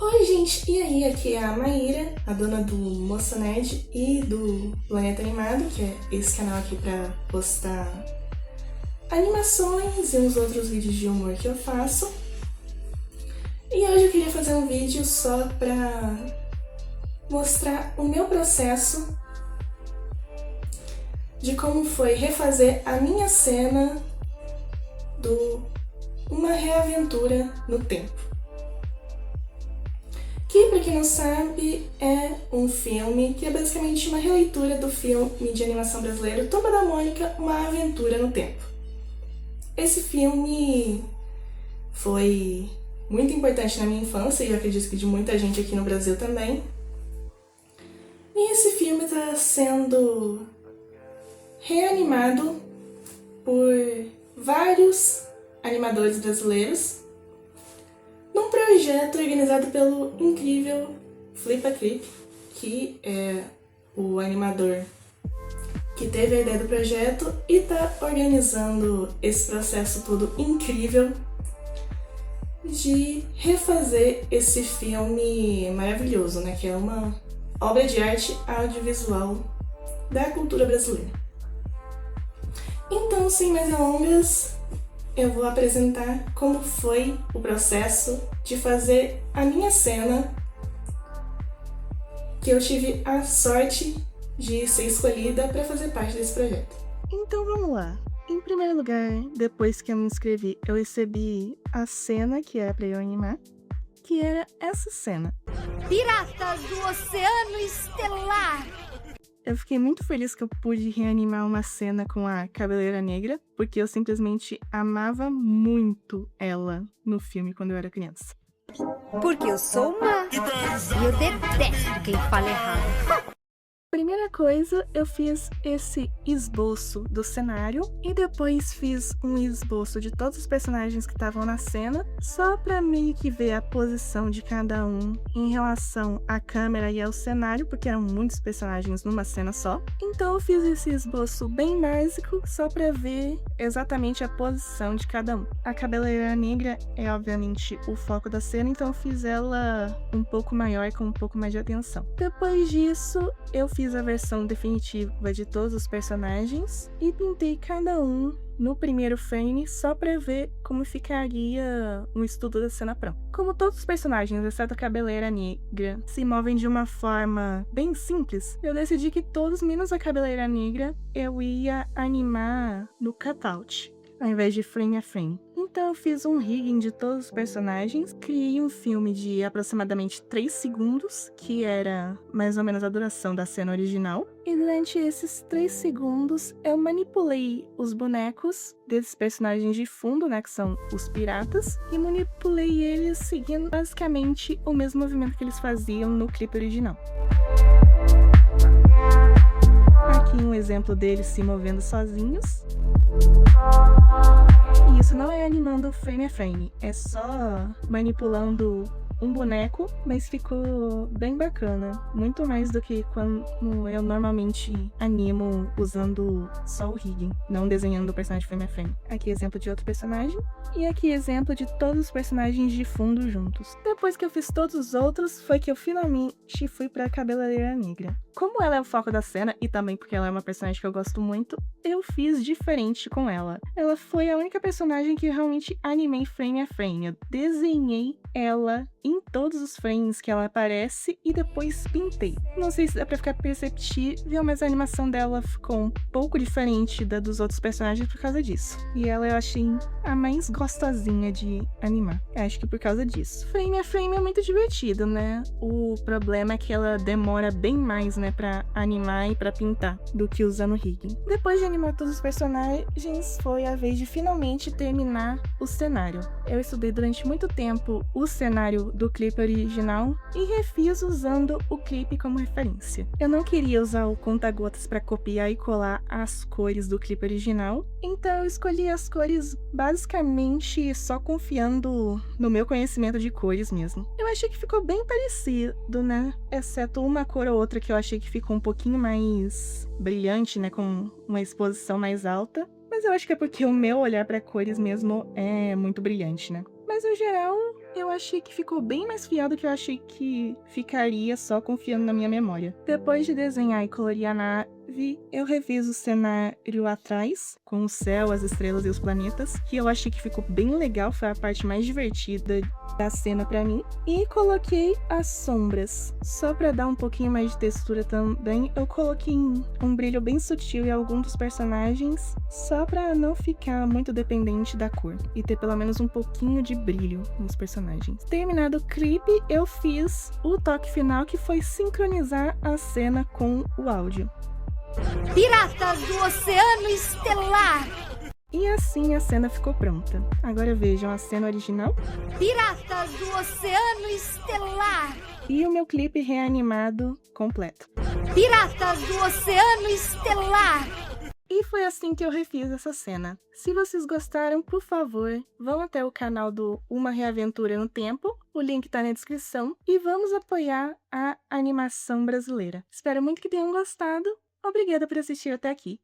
Oi gente, e aí? Aqui é a Maíra, a dona do Moça Nerd e do Planeta Animado, que é esse canal aqui pra postar animações e uns outros vídeos de humor que eu faço. E hoje eu queria fazer um vídeo só pra mostrar o meu processo de como foi refazer a minha cena do Uma Reaventura no Tempo. Que, pra quem não sabe, é um filme que é basicamente uma releitura do filme de animação brasileiro Turma da Mônica, Uma Aventura no Tempo. Esse filme foi muito importante na minha infância e eu acredito que de muita gente aqui no Brasil também. E esse filme está sendo reanimado por vários animadores brasileiros num projeto organizado pelo incrível Flippa Clip, que é o animador que teve a ideia do projeto e está organizando esse processo todo incrível de refazer esse filme maravilhoso, né? Que é uma obra de arte audiovisual da cultura brasileira. Então, sem mais delongas, eu vou apresentar como foi o processo de fazer a minha cena, que eu tive a sorte de ser escolhida para fazer parte desse projeto. Então vamos lá. Em primeiro lugar, depois que eu me inscrevi, eu recebi a cena que era pra eu animar, que era essa cena. Piratas do Oceano Estelar! Eu fiquei muito feliz que eu pude reanimar uma cena com a Cabeleira Negra, porque eu simplesmente amava muito ela no filme quando eu era criança. Porque eu sou má e eu detesto quem fala errado. Primeira coisa, eu fiz esse esboço do cenário e depois fiz um esboço de todos os personagens que estavam na cena, só pra meio que ver a posição de cada um em relação à câmera e ao cenário, porque eram muitos personagens numa cena só. Então eu fiz esse esboço bem básico, só pra ver exatamente a posição de cada um. A Cabeleira Negra é obviamente o foco da cena, então eu fiz ela um pouco maior, com um pouco mais de atenção. Depois disso, eu fiz a versão definitiva de todos os personagens e pintei cada um no primeiro frame só pra ver como ficaria um estudo da cena pronta. Como todos os personagens, exceto a Cabeleira Negra, se movem de uma forma bem simples, eu decidi que todos, menos a Cabeleira Negra, eu ia animar no cutout, ao invés de frame a frame. Então eu fiz um rigging de todos os personagens, criei um filme de aproximadamente 3 segundos, que era mais ou menos a duração da cena original, e durante esses 3 segundos eu manipulei os bonecos desses personagens de fundo, né, que são os piratas, e manipulei eles seguindo basicamente o mesmo movimento que eles faziam no clipe original. Aqui um exemplo deles se movendo sozinhos. E isso não é animando frame a frame, é só manipulando um boneco, mas ficou bem bacana. Muito mais do que quando eu normalmente animo usando só o rigging, não desenhando o personagem frame a frame. Aqui exemplo de outro personagem, e aqui exemplo de todos os personagens de fundo juntos. Depois que eu fiz todos os outros, foi que eu finalmente fui pra Cabeleira Negra. Como ela é o foco da cena, e também porque ela é uma personagem que eu gosto muito, eu fiz diferente com ela. Ela foi a única personagem que eu realmente animei frame a frame. Eu desenhei ela em todos os frames que ela aparece e depois pintei. Não sei se dá pra ficar perceptível, mas a animação dela ficou um pouco diferente da dos outros personagens por causa disso. E ela eu achei a mais gostosinha de animar. Acho que por causa disso. Frame a frame é muito divertido, né? O problema é que ela demora bem mais, né, pra animar e pra pintar do que usando rigging. Depois de animar todos os personagens, foi a vez de finalmente terminar o cenário. Eu estudei durante muito tempo o cenário do clipe original e refiz usando o clipe como referência. Eu não queria usar o conta-gotas para copiar e colar as cores do clipe original, então eu escolhi as cores basicamente só confiando no meu conhecimento de cores mesmo. Eu achei que ficou bem parecido, né? Exceto uma cor ou outra que eu achei que ficou um pouquinho mais brilhante, né? Com uma exposição mais alta. Mas eu acho que é porque o meu olhar para cores mesmo é muito brilhante, né? Mas no geral, eu achei que ficou bem mais fiel do que eu achei que ficaria só confiando na minha memória. Depois de desenhar e colorir a nave, eu refiz o cenário atrás, com o céu, as estrelas e os planetas, que eu achei que ficou bem legal, foi a parte mais divertida da cena pra mim. E coloquei as sombras. Só pra dar um pouquinho mais de textura também, eu coloquei um brilho bem sutil em algum dos personagens, só pra não ficar muito dependente da cor, e ter pelo menos um pouquinho de brilho nos personagens. Terminado o clipe, eu fiz o toque final, que foi sincronizar a cena com o áudio. Piratas do Oceano Estelar! E assim a cena ficou pronta. Agora vejam a cena original. Piratas do Oceano Estelar! E o meu clipe reanimado completo. Piratas do Oceano Estelar! E foi assim que eu refiz essa cena. Se vocês gostaram, por favor, vão até o canal do Uma Reaventura no Tempo, o link tá na descrição, e vamos apoiar a animação brasileira. Espero muito que tenham gostado. Obrigada por assistir até aqui.